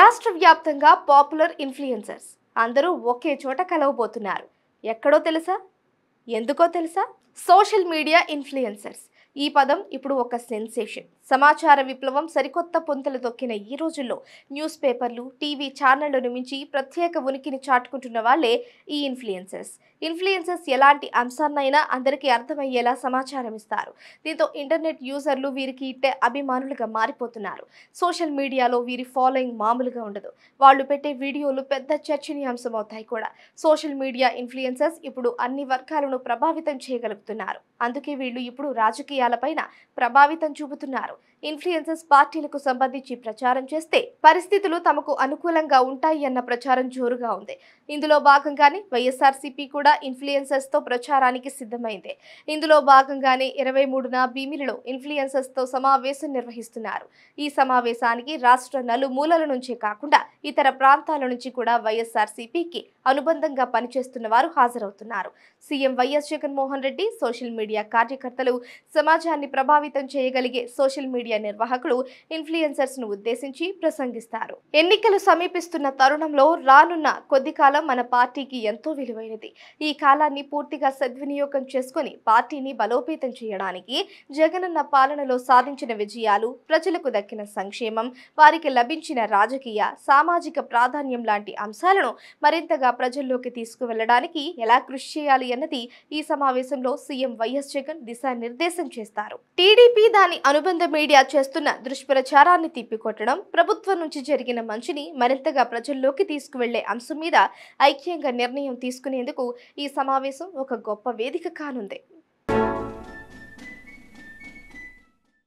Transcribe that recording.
రాష్ట్ర వ్యాప్తంగా popular influencers అందరూ ఒకే చోట కలవబోతున్నారు. ఎక్కడో తెలుసా? ఎందుకో తెలుసా? సోషల్ మీడియా ఇన్ఫ్లుయెన్సర్స్ ఈ పదం ఇప్పుడు ఒక సెన్సేషన్. సమాచార విప్లవం సరికొత్త పుంతలు తొక్కిన ఈ రోజుల్లో న్యూస్ పేపర్లు, టీవీ ఛానళ్లను మించి ప్రత్యేక ఉనికిని చాటుకుంటున్న వాళ్ళే ఈ ఇన్ఫ్లుయెన్సర్స్ ఎలాంటి అంశాన్నైనా అందరికీ అర్థమయ్యేలా సమాచారం ఇస్తారు. దీంతో ఇంటర్నెట్ యూజర్లు వీరికి ఇట్టే అభిమానులుగా మారిపోతున్నారు. సోషల్ మీడియాలో వీరి ఫాలోయింగ్ మామూలుగా ఉండదు. వాళ్ళు పెట్టే వీడియోలు పెద్ద చర్చనీయాంశం అవుతాయి కూడా. సోషల్ మీడియా ఇన్ఫ్లుయెన్సర్స్ ఇప్పుడు అన్ని వర్గాలను ప్రభావితం చేయగలుగుతున్నారు. అందుకే వీళ్ళు ఇప్పుడు రాజకీయాలపైన ప్రభావితం చూపుతున్నారు. ఇన్ఫ్లుయెన్సర్స్ పార్టీలకు సంబంధించి ప్రచారం చేస్తే పరిస్థితులు తమకు అనుకూలంగా ఉంటాయి అన్న ప్రచారం జోరుగా ఉంది. ఇందులో భాగంగానే వైఎస్ఆర్సీపీ కూడా ఇన్ఫ్లుయెన్సర్స్ తో ప్రచారానికి సిద్ధమైంది. ఇందులో భాగంగానే 23న భీమిలిలో ఇన్ఫ్లుయెన్సర్స్ తో సమావేశం నిర్వహిస్తున్నారు. ఈ సమావేశానికి రాష్ట్ర నలుమూలల నుంచే కాకుండా ఇతర ప్రాంతాల నుంచి కూడా వైఎస్ఆర్సీపీకి అనుబంధంగా పనిచేస్తున్న వారు హాజరవుతున్నారు. CM YS Jaganmohan Reddy, social media కార్యకర్తలు, సమాజాన్ని ప్రభావితం చేయగలిగే సోషల్ మీడియా నిర్వాహకులు ఇన్ఫ్లుయెన్సర్స్ ను ఉద్దేశించి ప్రసంగిస్తారు. ఎన్నికలు సమీపిస్తున్న తరుణంలో రానున్న కొద్ది కాలం మన పార్టీకి ఎంతో విలువైనది. ఈ కాలాన్ని పూర్తిగా సద్వినియోగం చేసుకుని పార్టీని బలోపేతం చేయడానికి జగనన్న పాలనలో సాధించిన విజయాలు, ప్రజలకు దక్కిన సంక్షేమం, వారికి లభించిన రాజకీయ, సామాజిక ప్రాధాన్యం లాంటి అంశాలను మరింతగా ప్రజల్లోకి తీసుకువెళ్లడానికి ఎలా కృషి చేయాలి అన్నది ఈ సమావేశంలో సీఎం వైఎస్ జగన్ దిశానిర్దేశం చేస్తారు. టీడీపీ దాని అనుబంధ మీడియా చేస్తున్న దుష్ప్రచారాన్ని తిప్పికొట్టడం, ప్రభుత్వం నుంచి జరిగిన మంచిని మరింతగా ప్రజల్లోకి తీసుకువెళ్లే అంశం మీద ఐక్యంగా నిర్ణయం తీసుకునేందుకు ఈ సమావేశం ఒక గొప్ప వేదిక కానుంది.